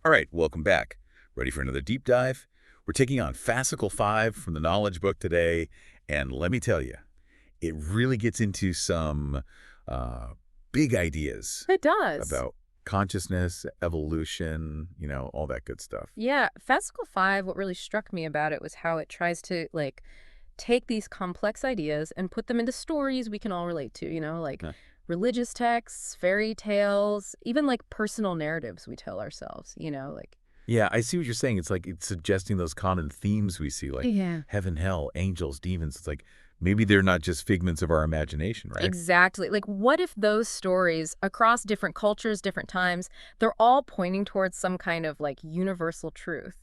All right, welcome back. Ready for another deep dive? We're taking on Fascicle 5 from the Knowledge Book today, and let me tell you, it really gets into some uh, big ideas It does. about consciousness, evolution, all that good stuff. Yeah, Fascicle 5, what really struck me about it was how it tries to, take these complex ideas and put them into stories we can all relate to, like Huh. religious texts, fairy tales, even like personal narratives we tell ourselves, like. Yeah, I see what you're saying. It's like it's suggesting those common themes we see, like Yeah. heaven, hell, angels, demons. It's like maybe they're not just figments of our imagination, right? Exactly. Like, what if those stories across different cultures, different times, they're all pointing towards some kind of like universal truth?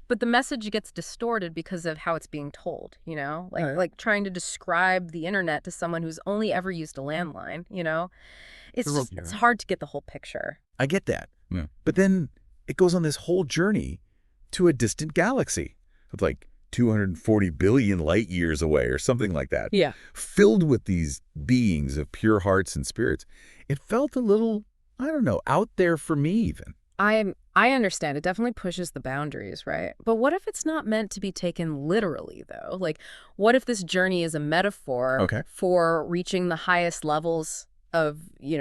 But the message gets distorted because of how it's being told, All Like right. like trying to describe the internet to someone who's only ever used a landline. The It's road. hard to get the whole picture. I get that. Yeah. But then it goes on this whole journey to a distant galaxy of like 240 billion light years away or something like that, Yeah. filled with these beings of pure hearts and spirits. It felt a little, I don't know, out there for me even. I understand it definitely pushes the boundaries, right? But what if it's not meant to be taken literally though? Like what if this journey is a metaphor Okay. for reaching the highest levels of,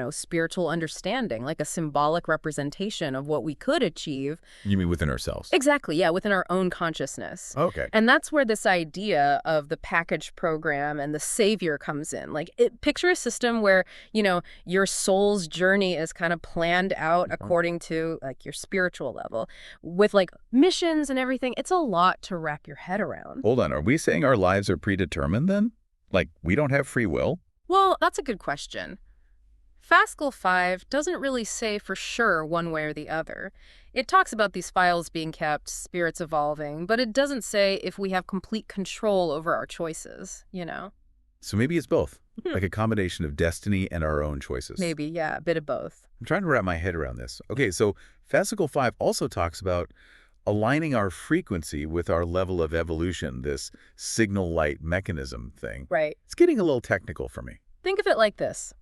spiritual understanding, like a symbolic representation of what we could achieve. You mean within ourselves? Exactly, yeah, within our own consciousness. Okay. And that's where this idea of the package program and the savior comes in. Picture a system where, your soul's journey is kind of planned out according to like your spiritual level with like missions and everything. It's a lot to wrap your head around. Hold on. Are we saying our lives are predetermined then? Like we don't have free will? Well, that's a good question. Fascicle 5 doesn't really say for sure one way or the other. It talks about these files being kept, spirits evolving, but it doesn't say if we have complete control over our choices. So maybe it's both, Hmm. like a combination of destiny and our own choices. Maybe, yeah, a bit of both. I'm trying to wrap my head around this. Okay, so Fascicle 5 also talks about aligning our frequency with our level of evolution, this signal light mechanism thing. Right. It's getting a little technical for me. Think of it like this.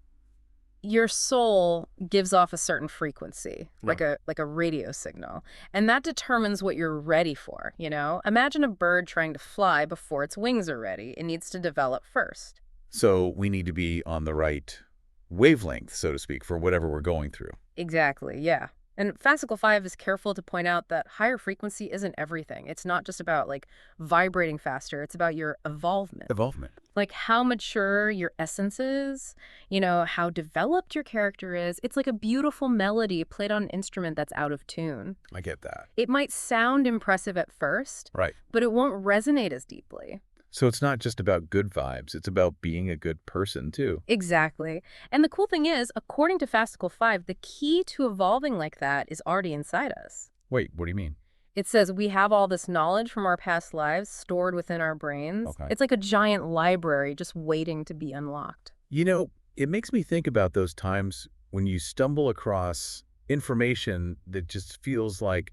Your soul gives off a certain frequency, like Right. a radio signal, and that determines what you're ready for. Imagine a bird trying to fly before its wings are ready. It needs to develop first. So we need to be on the right wavelength, so to speak, for whatever we're going through. Exactly, yeah. And Fascicle 5 is careful to point out that higher frequency isn't everything. It's not just about like vibrating faster, it's about your evolvement. Evolvement. Like how mature your essence is, how developed your character is. It's like a beautiful melody played on an instrument that's out of tune. I get that. It might sound impressive at first, Right. but it won't resonate as deeply. So it's not just about good vibes. It's about being a good person, too. Exactly. And the cool thing is, according to Fascicle 5, the key to evolving like that is already inside us. Wait, what do you mean? It says we have all this knowledge from our past lives stored within our brains. Okay. It's like a giant library just waiting to be unlocked. It makes me think about those times when you stumble across information that just feels like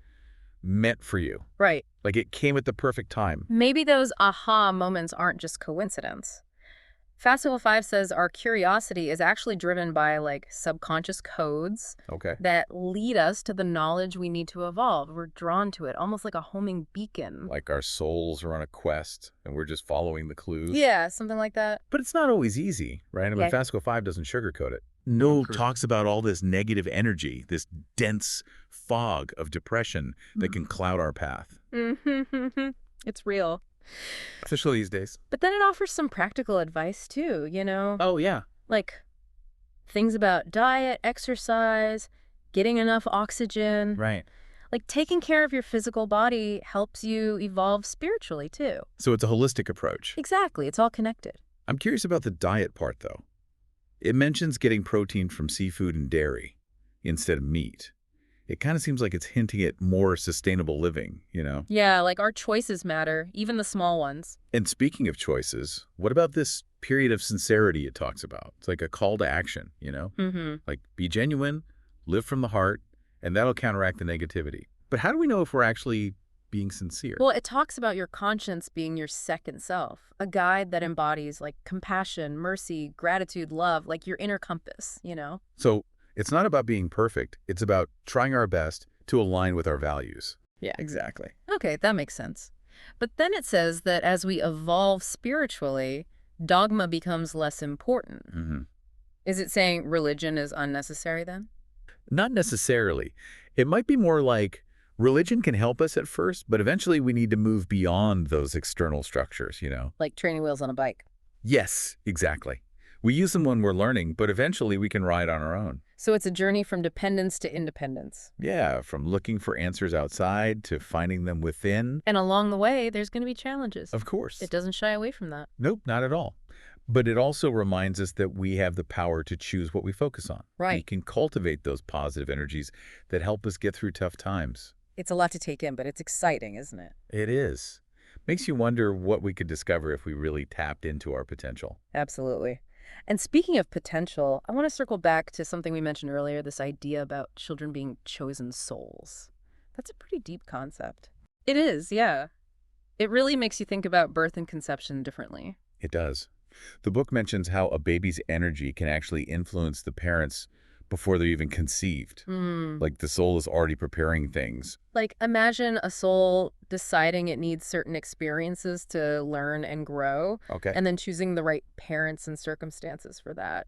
meant for you. Right. Like it came at the perfect time. Maybe those aha moments aren't just coincidence. Fascicle 5 says our curiosity is actually driven by like subconscious codes Okay. that lead us to the knowledge we need to evolve. We're drawn to it, almost like a homing beacon. Like our souls are on a quest and we're just following the clues. Yeah, something like that. But it's not always easy, right? I mean, Yeah. Fascicle 5 doesn't sugarcoat it. No, True. talks about all this negative energy, this dense fog of depression that can cloud our path. Mm-hmm. It's real. Especially these days. But then it offers some practical advice too. Oh, yeah. Like things about diet, exercise, getting enough oxygen. Right. Like taking care of your physical body helps you evolve spiritually too. So it's a holistic approach. Exactly. It's all connected. I'm curious about the diet part, though. It mentions getting protein from seafood and dairy instead of meat. It kind of seems like it's hinting at more sustainable living. Yeah, like our choices matter, even the small ones. And speaking of choices, what about this period of sincerity it talks about? It's like a call to action. Mm-hmm. Like be genuine, live from the heart, and that'll counteract the negativity. But how do we know if we're actually being sincere? Well, it talks about your conscience being your second self, a guide that embodies like compassion, mercy, gratitude, love, like your inner compass. So it's not about being perfect. It's about trying our best to align with our values. Yeah. Exactly. Okay, that makes sense. But then it says that as we evolve spiritually, dogma becomes less important. Hmm. Is it saying religion is unnecessary then? Not necessarily. It might be more like religion can help us at first, but eventually we need to move beyond those external structures. Like training wheels on a bike. Yes, exactly. We use them when we're learning, but eventually we can ride on our own. So it's a journey from dependence to independence. Yeah, from looking for answers outside to finding them within. And along the way, there's going to be challenges. Of course. It doesn't shy away from that. Nope, not at all. But it also reminds us that we have the power to choose what we focus on. We Right. can cultivate those positive energies that help us get through tough times. It's a lot to take in, but it's exciting, isn't it? It is. Makes you wonder what we could discover if we really tapped into our potential. Absolutely. And speaking of potential, I want to circle back to something we mentioned earlier, this idea about children being chosen souls. That's a pretty deep concept. It is, yeah. It really makes you think about birth and conception differently. It does. The book mentions how a baby's energy can actually influence the parents before they're even conceived. Hmm. Like the soul is already preparing things. Like, imagine a soul deciding it needs certain experiences to learn and grow, Okay. and then choosing the right parents and circumstances for that?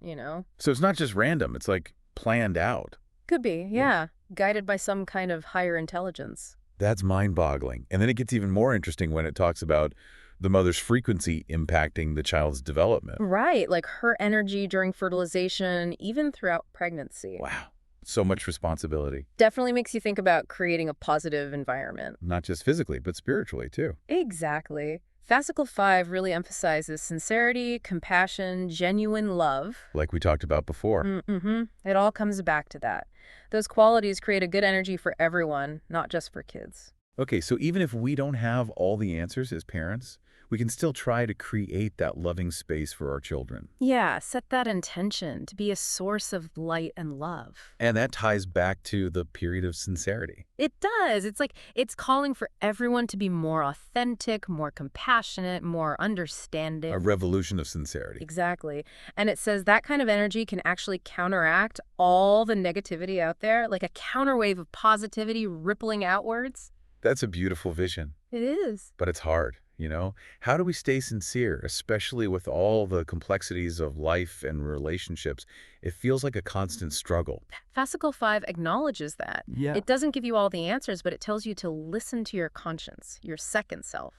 So it's not just random. It's like planned out. Could be, yeah. Guided by some kind of higher intelligence. That's mind-boggling. And then it gets even more interesting when it talks about the mother's frequency impacting the child's development. Right, like her energy during fertilization, even throughout pregnancy. Wow. So much responsibility. Definitely makes you think about creating a positive environment. Not just physically, but spiritually, too. Exactly. Fascicle 5 really emphasizes sincerity, compassion, genuine love. Like we talked about before. Mm-hmm. It all comes back to that. Those qualities create a good energy for everyone, not just for kids. Okay, so even if we don't have all the answers as parents, we can still try to create that loving space for our children. Yeah, set that intention to be a source of light and love. And that ties back to the period of sincerity. It does. It's like it's calling for everyone to be more authentic, more compassionate, more understanding. A revolution of sincerity. Exactly. And it says that kind of energy can actually counteract all the negativity out there, like a counterwave of positivity rippling outwards. That's a beautiful vision, It is. but it's hard. How do we stay sincere, especially with all the complexities of life and relationships? It feels like a constant struggle. Fascicle 5 acknowledges that. Yeah. It doesn't give you all the answers, but it tells you to listen to your conscience, your second self.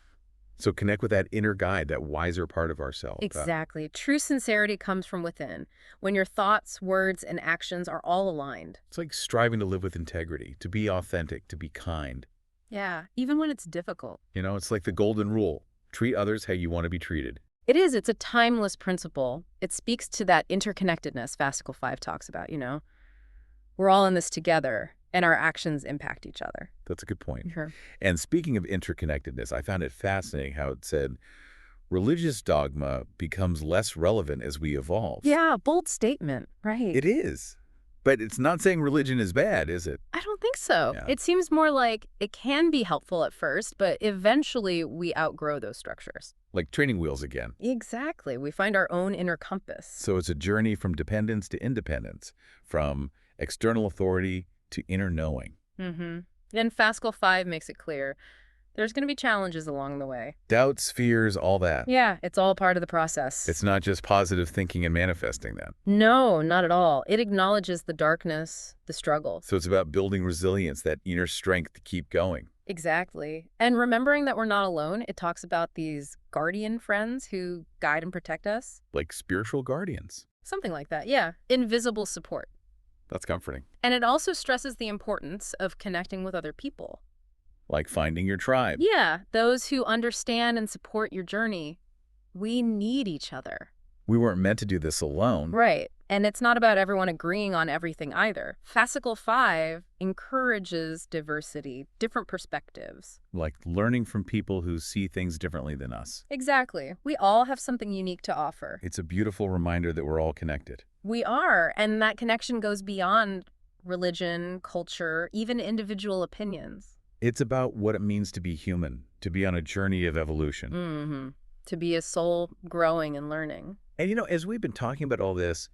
So connect with that inner guide, that wiser part of ourselves. Exactly. True sincerity comes from within, when your thoughts, words, and actions are all aligned. It's like striving to live with integrity, to be authentic, to be kind. Yeah, even when it's difficult. It's like the golden rule. Treat others how you want to be treated. It is. It's a timeless principle. It speaks to that interconnectedness Fascicle 5 talks about. We're all in this together, and our actions impact each other. That's a good point. Sure. And speaking of interconnectedness, I found it fascinating how it said, religious dogma becomes less relevant as we evolve. Yeah, bold statement, right. It is. But it's not saying religion is bad, is it? I don't think so. Yeah. It seems more like it can be helpful at first, but eventually we outgrow those structures. Like training wheels again. Exactly. We find our own inner compass. So it's a journey from dependence to independence, from external authority to inner knowing. Mm-hmm. Then Fascicle 5 makes it clear there's going to be challenges along the way. Doubts, fears, all that. Yeah, it's all part of the process. It's not just positive thinking and manifesting that. No, not at all. It acknowledges the darkness, the struggle. So it's about building resilience, that inner strength to keep going. Exactly. And remembering that we're not alone, it talks about these guardian friends who guide and protect us. Like spiritual guardians. Something like that, yeah. Invisible support. That's comforting. And it also stresses the importance of connecting with other people. Like finding your tribe. Yeah, those who understand and support your journey. We need each other. We weren't meant to do this alone. Right. And it's not about everyone agreeing on everything either. Fascicle 5 encourages diversity, different perspectives. Like learning from people who see things differently than us. Exactly. We all have something unique to offer. It's a beautiful reminder that we're all connected. We are, and that connection goes beyond religion, culture, even individual opinions. It's about what it means to be human, to be on a journey of evolution. Mm-hmm. To be a soul growing and learning. And as we've been talking about all this,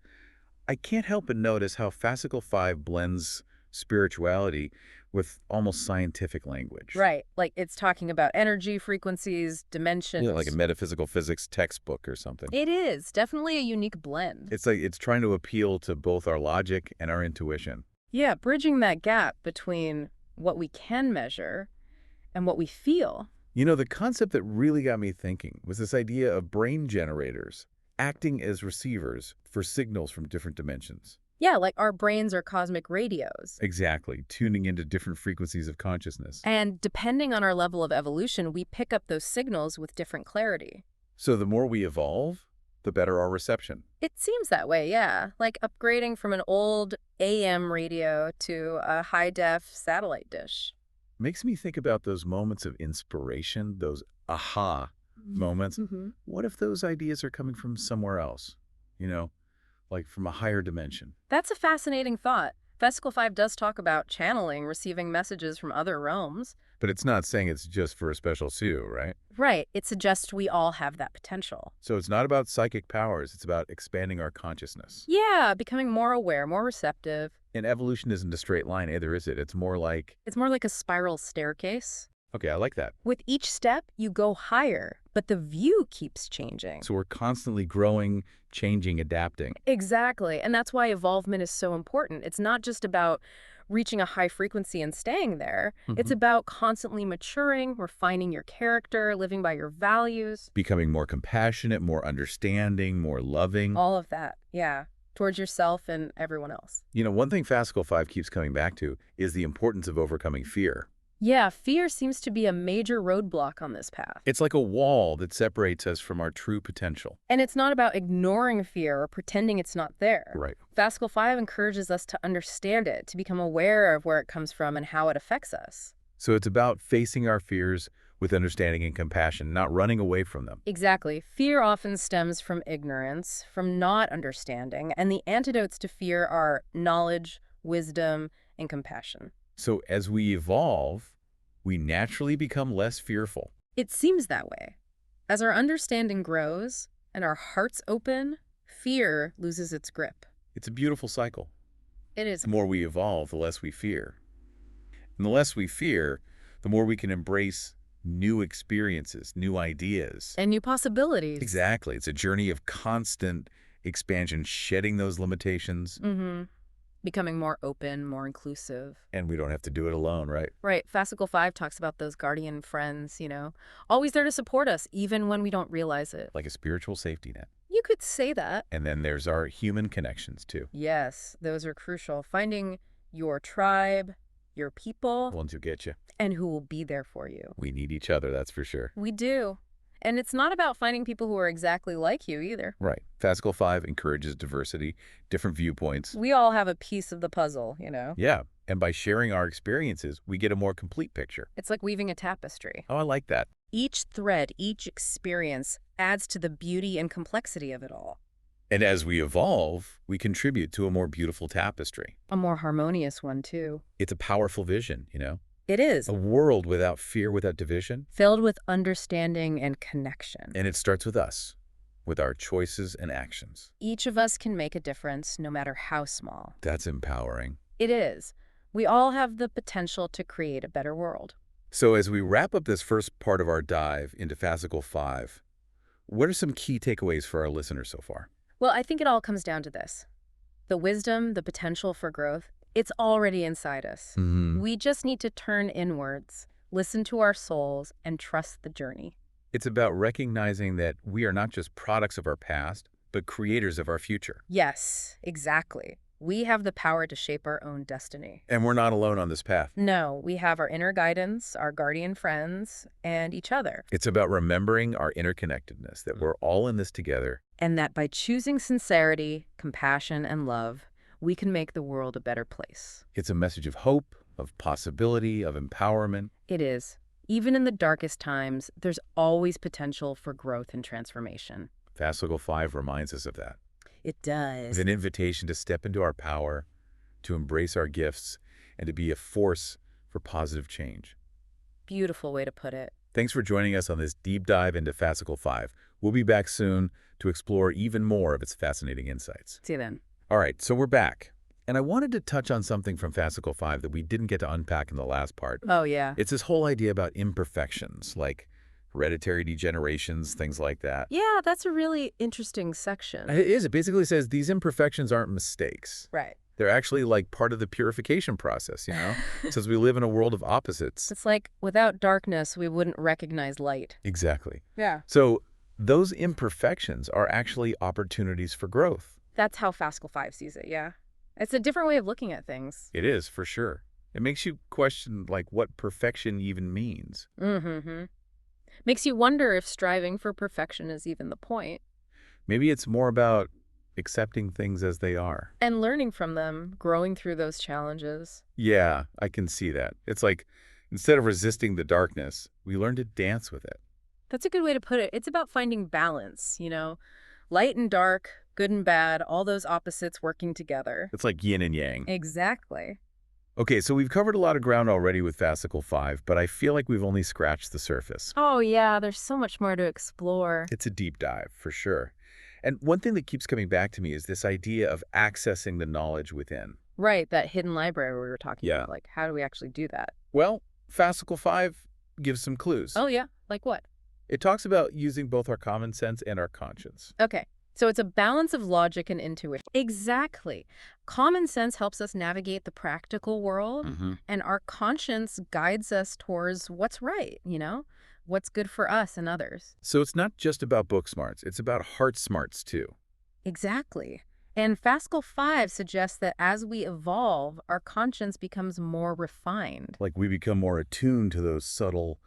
I can't help but notice how Fascicle 5 blends spirituality with almost scientific language. Right. Like it's talking about energy, frequencies, Yeah, like a dimensions. metaphysical physics textbook or something. It is definitely a unique blend. It's like it's trying to appeal to both our logic and our intuition. Yeah, bridging that gap between what we can measure and what we feel. You know, the concept that really got me thinking was this idea of brain generators acting as receivers for signals from different dimensions. Yeah, like our brains are cosmic radios. Exactly, tuning into different frequencies of consciousness. And depending on our level of evolution, we pick up those signals with different clarity. So the more we evolve, the better our reception. It seems that way, yeah. Like upgrading from an old AM radio to a high-def satellite dish. Makes me think about those moments of inspiration, those aha moments. Mm-hmm. What if those ideas are coming from somewhere else? You know, like from a higher dimension. That's a fascinating thought. Fascicle 5 does talk about channeling, receiving messages from other realms. But it's not saying it's just for a special few, right? Right, it suggests we all have that potential. So it's not about psychic powers, it's about expanding our consciousness. Yeah, becoming more aware, more receptive. And evolution isn't a straight line either, is it? It's more like, It's more like a spiral staircase. okay, I like that. With each step, you go higher, but the view keeps changing. So we're constantly growing, changing, adapting. Exactly, and that's why evolvement is so important. It's not just about reaching a high frequency and staying there. It's about constantly maturing, refining your character, living by your values. Becoming more compassionate, more understanding, more loving. All of that, yeah, towards yourself and everyone else. You know, one thing Fascicle 5 keeps coming back to is the importance of overcoming fear. Yeah, fear seems to be a major roadblock on this path. It's like a wall that separates us from our true potential. And it's not about ignoring fear or pretending it's not there. Right. Fascicle 5 encourages us to understand it, to become aware of where it comes from and how it affects us. So it's about facing our fears with understanding and compassion, not running away from them. Exactly. Fear often stems from ignorance, from not understanding, and the antidotes to fear are knowledge, wisdom, and compassion. So as we evolve, we naturally become less fearful. It seems that way. As our understanding grows and our hearts open, fear loses its grip. It's a beautiful cycle. It is. The more we evolve, the less we fear. And the less we fear, the more we can embrace new experiences, new ideas. And new possibilities. Exactly. It's a journey of constant expansion, shedding those limitations. Mm-hmm. Becoming more open, more inclusive. And we don't have to do it alone, right? Right. Fascicle 5 talks about those guardian friends, always there to support us, even when we don't realize it. Like a spiritual safety net. You could say that. And then there's our human connections, too. Yes, those are crucial. Finding your tribe, your people, Ones who get you. and who will be there for you. We need each other, that's for sure. We do. And it's not about finding people who are exactly like you either. Right. Fascicle 5 encourages diversity, different viewpoints. We all have a piece of the puzzle, Yeah. And by sharing our experiences, we get a more complete picture. It's like weaving a tapestry. Oh, I like that. Each thread, each experience adds to the beauty and complexity of it all. And as we evolve, we contribute to a more beautiful tapestry. A more harmonious one, too. It's a powerful vision, It is. A world without fear, without division. Filled with understanding and connection. And it starts with us, with our choices and actions. Each of us can make a difference, no matter how small. That's empowering. It is. We all have the potential to create a better world. So as we wrap up this first part of our dive into Fascicle 5, what are some key takeaways for our listeners so far? Well, I think it all comes down to this. The wisdom, the potential for growth, it's already inside us. We just need to turn inwards, listen to our souls, and trust the journey. It's about recognizing that we are not just products of our past, but creators of our future. Yes, exactly. We have the power to shape our own destiny. And we're not alone on this path. No, we have our inner guidance, our guardian friends, and each other. It's about remembering our interconnectedness, that we're all in this together. And that by choosing sincerity, compassion, and love, we can make the world a better place. It's a message of hope, of possibility, of empowerment. It is. Even in the darkest times, there's always potential for growth and transformation. Fascicle 5 reminds us of that. It does. It's an invitation to step into our power, to embrace our gifts, and to be a force for positive change. Beautiful way to put it. Thanks for joining us on this deep dive into Fascicle 5. We'll be back soon to explore even more of its fascinating insights. See you then. All right, so we're back. And I wanted to touch on something from Fascicle 5 that we didn't get to unpack in the last part. Oh, yeah. It's this whole idea about imperfections, like hereditary degenerations, things like that. Yeah, that's a really interesting section. It is. It basically says these imperfections aren't mistakes. Right. They're actually like part of the purification process, you know? Since we live in a world of opposites. It's like without darkness, we wouldn't recognize light. Exactly. Yeah. So those imperfections are actually opportunities for growth. That's how Fascicle 5 sees it, yeah. It's a different way of looking at things. It is, for sure. It makes you question, like, what perfection even means. Mm-hmm. Makes you wonder if striving for perfection is even the point. Maybe it's more about accepting things as they are. And learning from them, growing through those challenges. Yeah, I can see that. It's like, instead of resisting the darkness, we learn to dance with it. That's a good way to put it. It's about finding balance, you know? Light and dark, good and bad, all those opposites working together. It's like yin and yang. Exactly. Okay, so we've covered a lot of ground already with Fascicle 5, but I feel like we've only scratched the surface. Oh, yeah, there's so much more to explore. It's a deep dive, for sure. And one thing that keeps coming back to me is this idea of accessing the knowledge within. Right, that hidden library we were talking Yeah. about. Like, how do we actually do that? Well, Fascicle 5 gives some clues. Oh, yeah? Like what? It talks about using both our common sense and our conscience. Okay, so it's a balance of logic and intuition. Exactly. Common sense helps us navigate the practical world, and our conscience guides us towards what's right, you know? What's good for us and others. So it's not just about book smarts, it's about heart smarts too. Exactly. And Fascicle 5 suggests that as we evolve, our conscience becomes more refined. Like we become more attuned to those subtle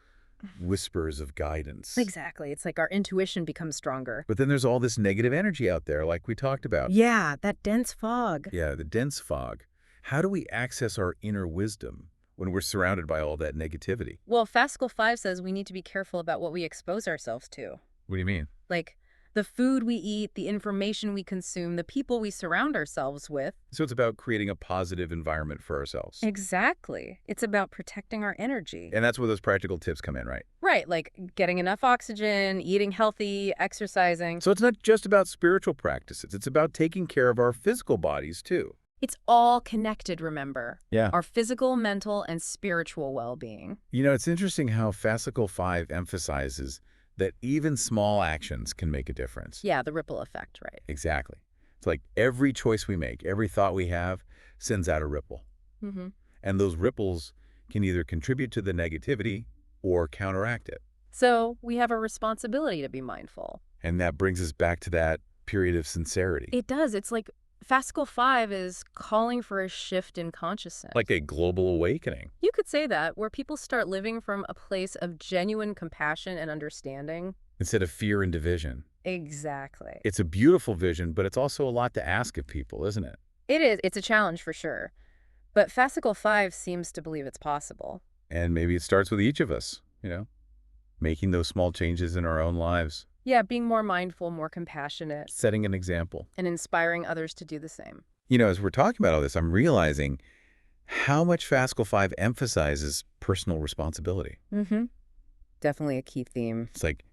whispers of guidance. Exactly. It's like our intuition becomes stronger. But then there's all this negative energy out there, like we talked about. Yeah, that dense fog. Yeah, the dense fog. How do we access our inner wisdom when we're surrounded by all that negativity? Well, Fascicle 5 says we need to be careful about what we expose ourselves to. What do you mean? Like the food we eat, the information we consume, the people we surround ourselves with. So it's about creating a positive environment for ourselves. Exactly. It's about protecting our energy. And that's where those practical tips come in, right? Right, like getting enough oxygen, eating healthy, exercising. So it's not just about spiritual practices. It's about taking care of our physical bodies, too. It's all connected, remember? Yeah. Our physical, mental, and spiritual well-being. You know, it's interesting how Fascicle 5 emphasizes that even small actions can make a difference. Yeah, the ripple effect, right? Exactly. It's like every choice we make, every thought we have sends out a ripple. Mm-hmm. And those ripples can either contribute to the negativity or counteract it. So we have a responsibility to be mindful. And that brings us back to that period of sincerity. It does. It's like Fascicle 5 is calling for a shift in consciousness. Like a global awakening. You could say that, where people start living from a place of genuine compassion and understanding. Instead of fear and division. Exactly. It's a beautiful vision, but it's also a lot to ask of people, isn't it? It is. It's a challenge for sure. But Fascicle 5 seems to believe it's possible. And maybe it starts with each of us, you know, making those small changes in our own lives. Yeah, being more mindful, more compassionate, Setting an example. and inspiring others to do the same. You know, as we're talking about all this, I'm realizing how much Fascicle 5 emphasizes personal responsibility. Mm-hmm. Definitely a key theme. It's like,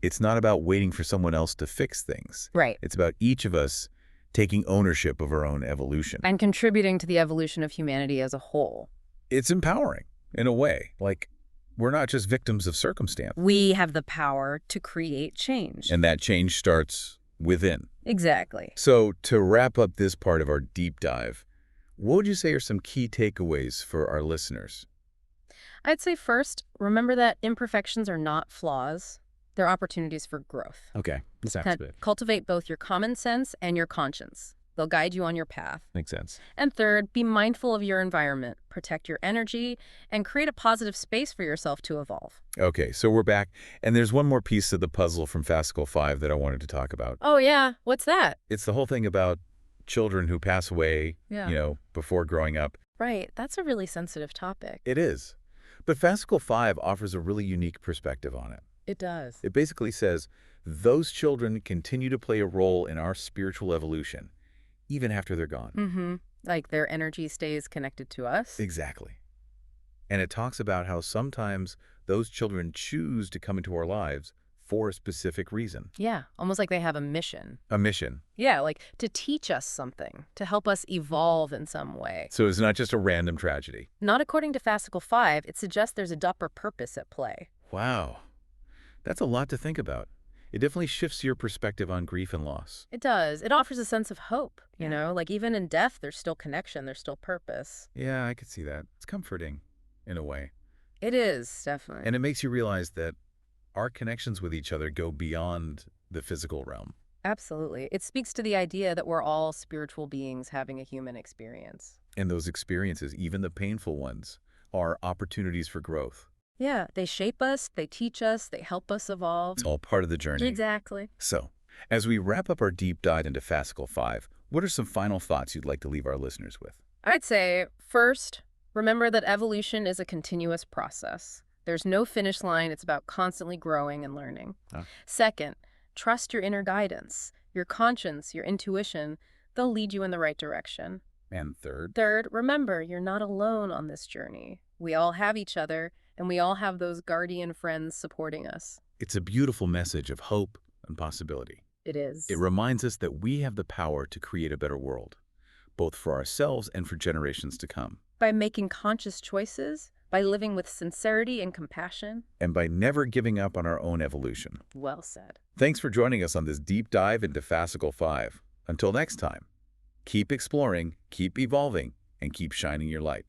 it's not about waiting for someone else to fix things. Right. It's about each of us taking ownership of our own evolution. And contributing to the evolution of humanity as a whole. It's empowering, in a way. Like, we're not just victims of circumstance. We have the power to create change. And that change starts within. Exactly. So, to wrap up this part of our deep dive, what would you say are some key takeaways for our listeners? I'd say first, remember that imperfections are not flaws. They're opportunities for growth. Okay, Cultivate both your common sense and your conscience. They'll guide you on your path. Makes sense. And third, be mindful of your environment, protect your energy, and create a positive space for yourself to evolve. Okay, so we're back. And there's one more piece of the puzzle from Fascicle 5 that I wanted to talk about. Oh, yeah. What's that? It's the whole thing about children who pass away, Yeah. you know, before growing up. Right. That's a really sensitive topic. It is. But Fascicle 5 offers a really unique perspective on it. It does. It basically says those children continue to play a role in our spiritual evolution, even after they're gone. Mm-hmm. Like their energy stays connected to us. Exactly. And it talks about how sometimes those children choose to come into our lives for a specific reason. Yeah, almost like they have a mission. A mission. Yeah, like to teach us something, to help us evolve in some way. So it's not just a random tragedy. Not according to Fascicle 5, it suggests there's a deeper purpose at play. Wow. That's a lot to think about. It definitely shifts your perspective on grief and loss. It does. It offers a sense of hope, Yeah. like even in death, there's still connection, there's still purpose. Yeah, I could see that. It's comforting, in a way. It is, definitely. And it makes you realize that our connections with each other go beyond the physical realm. Absolutely. It speaks to the idea that we're all spiritual beings having a human experience. And those experiences, even the painful ones, are opportunities for growth. Yeah, they shape us, they teach us, they help us evolve. It's all part of the journey. Exactly. So, as we wrap up our deep dive into Fascicle 5, what are some final thoughts you'd like to leave our listeners with? I'd say, first, remember that evolution is a continuous process. There's no finish line, it's about constantly growing and learning. Huh? Second, trust your inner guidance, your conscience, your intuition. They'll lead you in the right direction. And third, Third, remember, you're not alone on this journey. We all have each other, and we all have those guardian friends supporting us. it's a beautiful message of hope and possibility. It is. It reminds us that we have the power to create a better world, both for ourselves and for generations to come. By making conscious choices, by living with sincerity and compassion. And by never giving up on our own evolution. Well said. Thanks for joining us on this deep dive into Fascicle 5. Until next time, keep exploring, keep evolving, and keep shining your light.